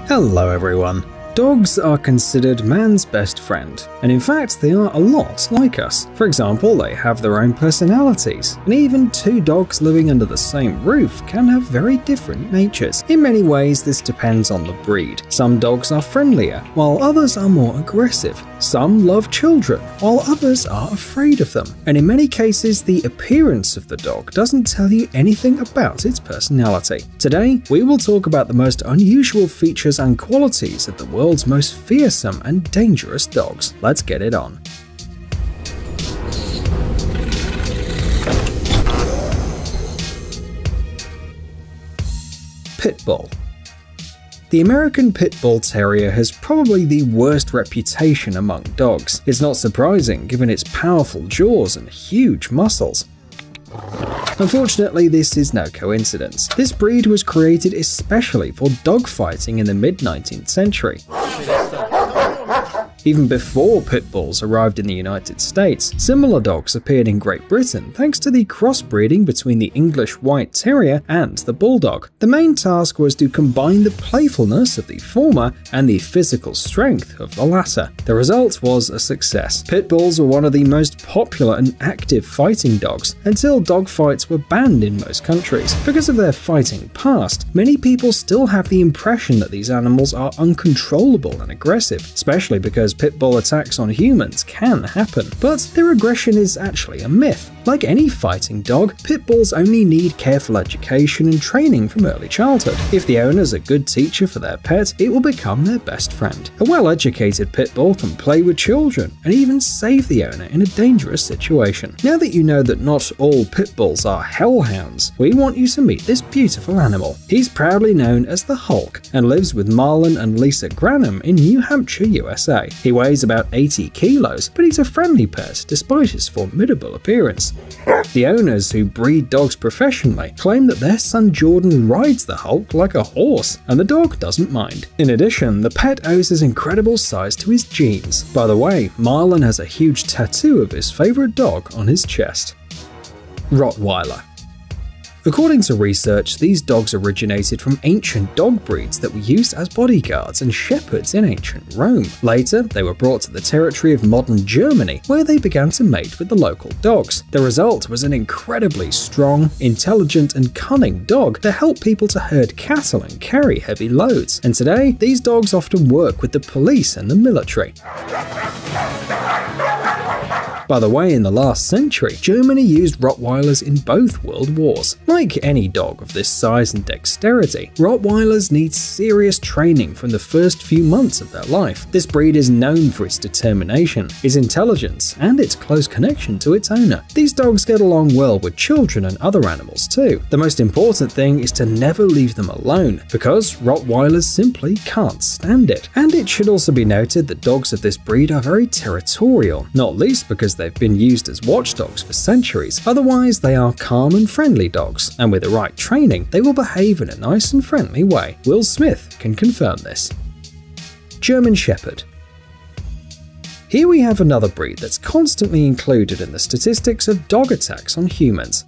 Hello everyone. Dogs are considered man's best friend, and in fact they are a lot like us. For example, they have their own personalities, and even two dogs living under the same roof can have very different natures. In many ways this depends on the breed. Some dogs are friendlier, while others are more aggressive. Some love children, while others are afraid of them. And in many cases the appearance of the dog doesn't tell you anything about its personality. Today we will talk about the most unusual features and qualities of the world's most fearsome and dangerous dogs. Let's get it on. Pit Bull. The American Pit Bull Terrier has probably the worst reputation among dogs. It's not surprising given its powerful jaws and huge muscles. Unfortunately, this is no coincidence. This breed was created especially for dogfighting in the mid-19th century. Even before pit bulls arrived in the United States, similar dogs appeared in Great Britain thanks to the crossbreeding between the English White Terrier and the Bulldog. The main task was to combine the playfulness of the former and the physical strength of the latter. The result was a success. Pit bulls were one of the most popular and active fighting dogs until dogfights were banned in most countries. Because of their fighting past, many people still have the impression that these animals are uncontrollable and aggressive, especially because pit bull attacks on humans can happen. But their aggression is actually a myth. Like any fighting dog, pit bulls only need careful education and training from early childhood. If the owner is a good teacher for their pet, it will become their best friend. A well-educated pit bull can play with children and even save the owner in a dangerous situation. Now that you know that not all pit bulls are hellhounds, we want you to meet this beautiful animal. He's proudly known as the Hulk and lives with Marlon and Lisa Granum in New Hampshire, USA. He weighs about 80 kilos, but he's a friendly pet despite his formidable appearance. The owners who breed dogs professionally claim that their son Jordan rides the Hulk like a horse, and the dog doesn't mind. In addition, the pet owes his incredible size to his genes. By the way, Marlon has a huge tattoo of his favorite dog on his chest. Rottweiler. According to research, these dogs originated from ancient dog breeds that were used as bodyguards and shepherds in ancient Rome. Later, they were brought to the territory of modern Germany, where they began to mate with the local dogs. The result was an incredibly strong, intelligent, and cunning dog that helped people to herd cattle and carry heavy loads. And today, these dogs often work with the police and the military. By the way, in the last century, Germany used Rottweilers in both world wars. Like any dog of this size and dexterity, Rottweilers need serious training from the first few months of their life. This breed is known for its determination, its intelligence, and its close connection to its owner. These dogs get along well with children and other animals too. The most important thing is to never leave them alone, because Rottweilers simply can't stand it. And it should also be noted that dogs of this breed are very territorial, not least because they've been used as watchdogs for centuries. Otherwise, they are calm and friendly dogs, and with the right training, they will behave in a nice and friendly way. Will Smith can confirm this. German Shepherd. Here we have another breed that's constantly included in the statistics of dog attacks on humans.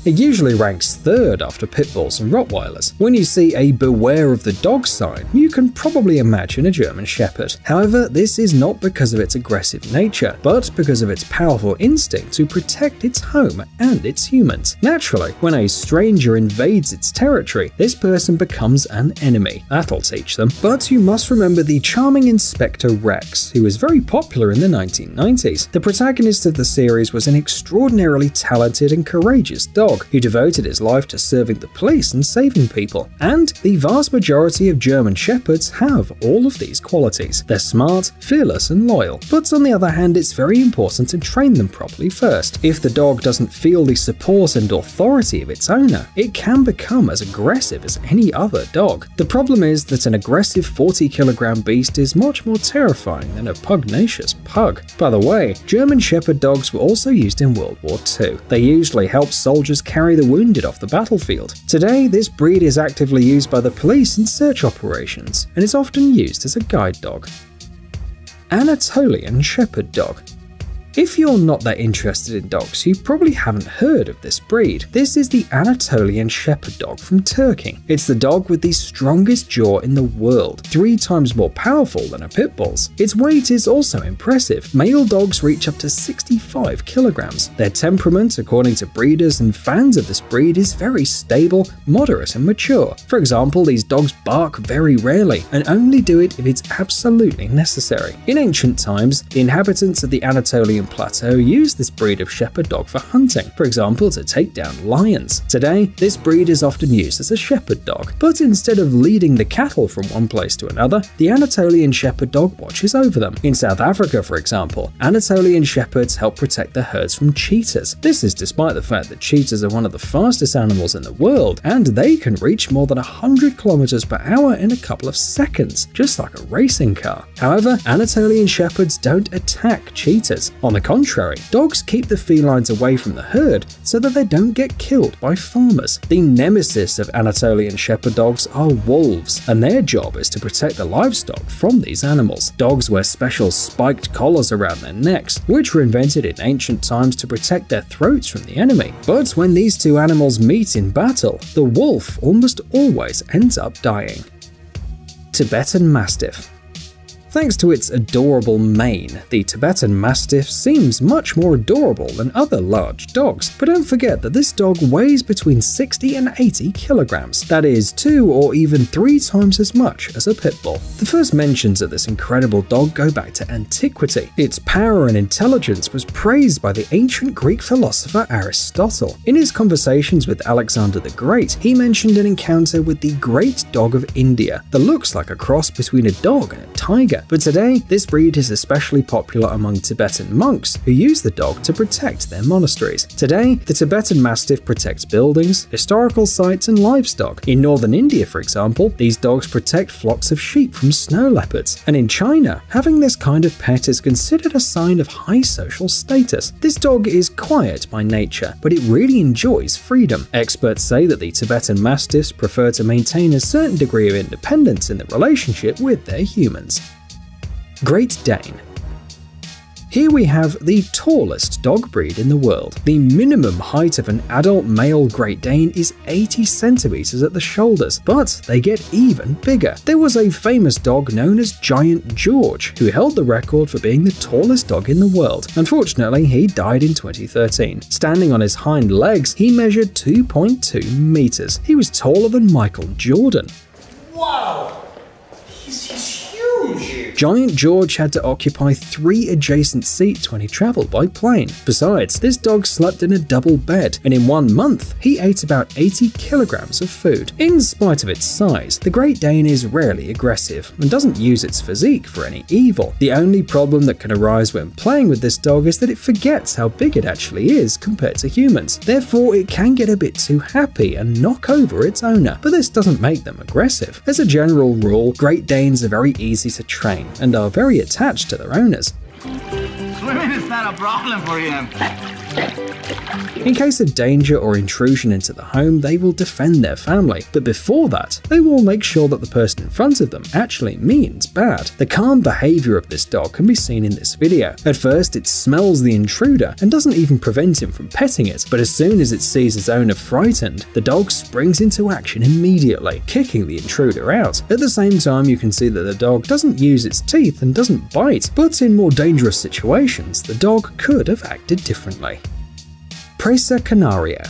It usually ranks third after pit bulls and Rottweilers. When you see a beware of the dog sign, you can probably imagine a German Shepherd. However, this is not because of its aggressive nature, but because of its powerful instinct to protect its home and its humans. Naturally, when a stranger invades its territory, this person becomes an enemy. That'll teach them. But you must remember the charming Inspector Rex, who was very popular in the 1990s. The protagonist of the series was an extraordinarily talented and courageous dog who devoted his life to serving the police and saving people. And the vast majority of German Shepherds have all of these qualities. They're smart, fearless, and loyal. But on the other hand, it's very important to train them properly first. If the dog doesn't feel the support and authority of its owner, it can become as aggressive as any other dog. The problem is that an aggressive 40-kilogram beast is much more terrifying than a pugnacious pug. By the way, German Shepherd dogs were also used in World War II. They usually helped soldiers carry the wounded off the battlefield. Today, this breed is actively used by the police in search operations, and is often used as a guide dog. Anatolian Shepherd Dog. If you're not that interested in dogs, you probably haven't heard of this breed. This is the Anatolian Shepherd Dog from Turkey. It's the dog with the strongest jaw in the world, 3 times more powerful than a pit bull's. Its weight is also impressive. Male dogs reach up to 65 kilograms. Their temperament, according to breeders and fans of this breed, is very stable, moderate and mature. For example, these dogs bark very rarely and only do it if it's absolutely necessary. In ancient times, the inhabitants of the Anatolian Plateau used this breed of shepherd dog for hunting, for example to take down lions. Today, this breed is often used as a shepherd dog, but instead of leading the cattle from one place to another, the Anatolian shepherd dog watches over them. In South Africa, for example, Anatolian shepherds help protect the herds from cheetahs. This is despite the fact that cheetahs are one of the fastest animals in the world, and they can reach more than 100 kilometers per hour in a couple of seconds, just like a racing car. However, Anatolian shepherds don't attack cheetahs. On the contrary, dogs keep the felines away from the herd so that they don't get killed by farmers. The nemesis of Anatolian shepherd dogs are wolves, and their job is to protect the livestock from these animals. Dogs wear special spiked collars around their necks, which were invented in ancient times to protect their throats from the enemy. But when these two animals meet in battle, the wolf almost always ends up dying. Tibetan Mastiff. Thanks to its adorable mane, the Tibetan Mastiff seems much more adorable than other large dogs. But don't forget that this dog weighs between 60 and 80 kilograms. That is 2 or even 3 times as much as a pit bull. The first mentions of this incredible dog go back to antiquity. Its power and intelligence was praised by the ancient Greek philosopher Aristotle. In his conversations with Alexander the Great, he mentioned an encounter with the Great Dog of India that looks like a cross between a dog and a tiger. But today, this breed is especially popular among Tibetan monks who use the dog to protect their monasteries. Today, the Tibetan Mastiff protects buildings, historical sites, and livestock. In northern India, for example, these dogs protect flocks of sheep from snow leopards. And in China, having this kind of pet is considered a sign of high social status. This dog is quiet by nature, but it really enjoys freedom. Experts say that the Tibetan Mastiffs prefer to maintain a certain degree of independence in the relationship with their humans. Great Dane. Here we have the tallest dog breed in the world. The minimum height of an adult male Great Dane is 80 centimeters at the shoulders, but they get even bigger. There was a famous dog known as Giant George who held the record for being the tallest dog in the world. Unfortunately, he died in 2013. Standing on his hind legs, he measured 2.2 meters. He was taller than Michael Jordan. Wow! He's huge! Giant George had to occupy 3 adjacent seats when he traveled by plane. Besides, this dog slept in a double bed, and in 1 month, he ate about 80 kilograms of food. In spite of its size, the Great Dane is rarely aggressive and doesn't use its physique for any evil. The only problem that can arise when playing with this dog is that it forgets how big it actually is compared to humans. Therefore, it can get a bit too happy and knock over its owner, but this doesn't make them aggressive. As a general rule, Great Danes are very easy to train and are very attached to their owners. Swimming is not a problem for him. In case of danger or intrusion into the home, they will defend their family, but before that, they will make sure that the person in front of them actually means bad. The calm behavior of this dog can be seen in this video. At first, it smells the intruder and doesn't even prevent him from petting it, but as soon as it sees its owner frightened, the dog springs into action immediately, kicking the intruder out. At the same time, you can see that the dog doesn't use its teeth and doesn't bite, but in more dangerous situations, the dog could have acted differently. Presa Canario.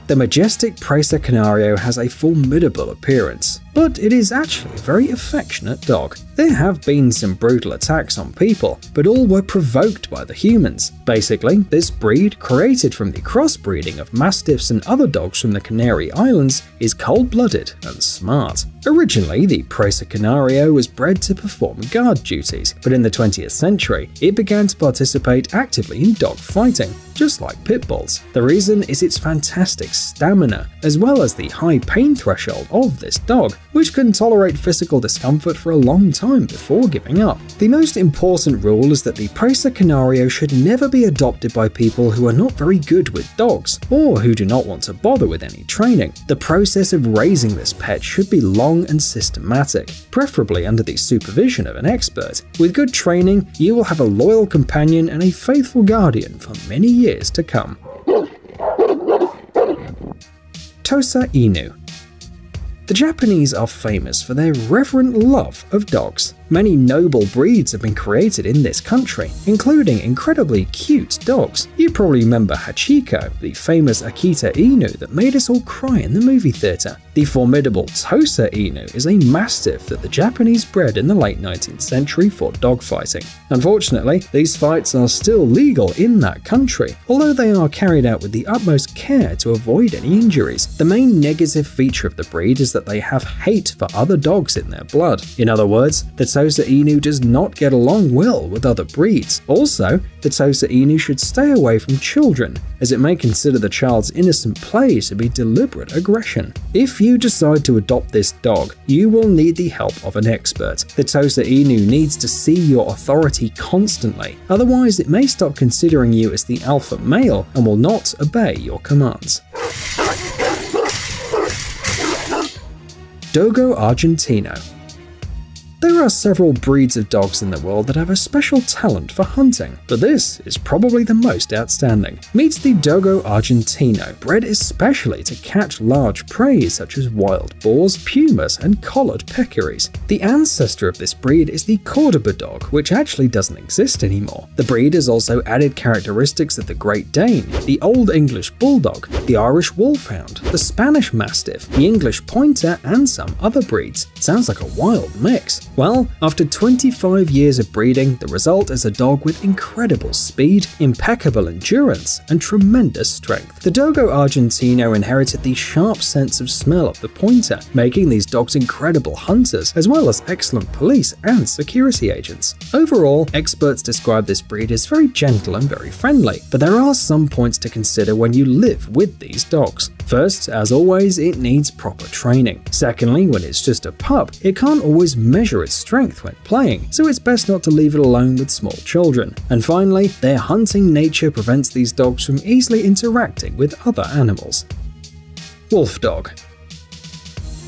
The majestic Presa Canario has a formidable appearance, but it is actually a very affectionate dog. There have been some brutal attacks on people, but all were provoked by the humans. Basically, this breed, created from the crossbreeding of Mastiffs and other dogs from the Canary Islands, is cold-blooded and smart. Originally, the Presa Canario was bred to perform guard duties, but in the 20th century, it began to participate actively in dog fighting, just like pit bulls. The reason is its fantastic stamina, as well as the high pain threshold of this dog. which can tolerate physical discomfort for a long time before giving up. The most important rule is that the Presa Canario should never be adopted by people who are not very good with dogs, or who do not want to bother with any training. The process of raising this pet should be long and systematic, preferably under the supervision of an expert. With good training, you will have a loyal companion and a faithful guardian for many years to come. Tosa Inu. The Japanese are famous for their reverent love of dogs. Many noble breeds have been created in this country, including incredibly cute dogs. You probably remember Hachiko, the famous Akita Inu that made us all cry in the movie theatre. The formidable Tosa Inu is a mastiff that the Japanese bred in the late 19th century for dogfighting. Unfortunately, these fights are still legal in that country, although they are carried out with the utmost care to avoid any injuries. The main negative feature of the breed is that they have hate for other dogs in their blood. In other words, the Tosa Inu does not get along well with other breeds. Also, the Tosa Inu should stay away from children, as it may consider the child's innocent play to be deliberate aggression. If you decide to adopt this dog, you will need the help of an expert. The Tosa Inu needs to see your authority constantly, otherwise it may stop considering you as the alpha male and will not obey your commands. Dogo Argentino. There are several breeds of dogs in the world that have a special talent for hunting, but this is probably the most outstanding. Meet the Dogo Argentino, bred especially to catch large prey such as wild boars, pumas, and collared peccaries. The ancestor of this breed is the Cordoba dog, which actually doesn't exist anymore. The breed has also added characteristics of the Great Dane, the Old English Bulldog, the Irish Wolfhound, the Spanish Mastiff, the English Pointer, and some other breeds. Sounds like a wild mix. Well, after 25 years of breeding, the result is a dog with incredible speed, impeccable endurance, and tremendous strength. The Dogo Argentino inherited the sharp sense of smell of the Pointer, making these dogs incredible hunters, as well as excellent police and security agents. Overall, experts describe this breed as very gentle and very friendly, but there are some points to consider when you live with these dogs. First, as always, it needs proper training. Secondly, when it's just a pup, it can't always measure its strength when playing, so it's best not to leave it alone with small children. And finally, their hunting nature prevents these dogs from easily interacting with other animals. Wolf dog.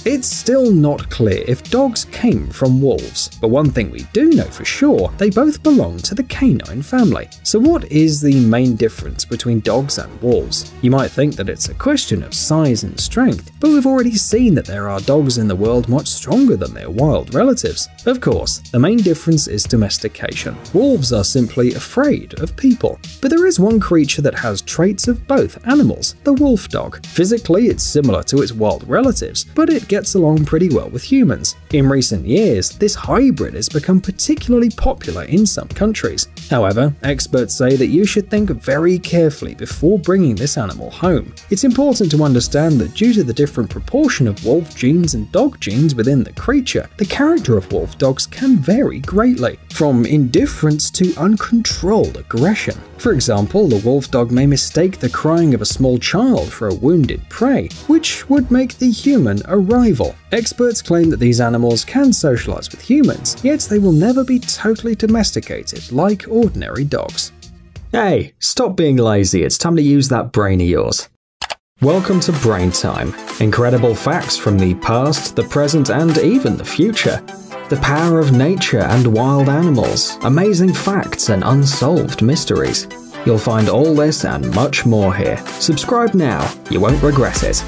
It's still not clear if dogs came from wolves, but one thing we do know for sure, they both belong to the canine family. So what is the main difference between dogs and wolves? You might think that it's a question of size and strength, but we've already seen that there are dogs in the world much stronger than their wild relatives. Of course, the main difference is domestication. Wolves are simply afraid of people. But there is one creature that has traits of both animals, the wolf dog. Physically, it's similar to its wild relatives, but it gets along pretty well with humans. In recent years, this hybrid has become particularly popular in some countries. However, experts say that you should think very carefully before bringing this animal home. It's important to understand that due to the different proportion of wolf genes and dog genes within the creature, the character of wolf dogs can vary greatly, from indifference to uncontrolled aggression. For example, the wolf dog may mistake the crying of a small child for a wounded prey, which would make the human a rival. Experts claim that these animals can socialize with humans, yet they will never be totally domesticated like ordinary dogs. Hey, stop being lazy, it's time to use that brain of yours. Welcome to Brain Time. Incredible facts from the past, the present, and even the future. The power of nature and wild animals, amazing facts and unsolved mysteries. You'll find all this and much more here. Subscribe now, you won't regret it.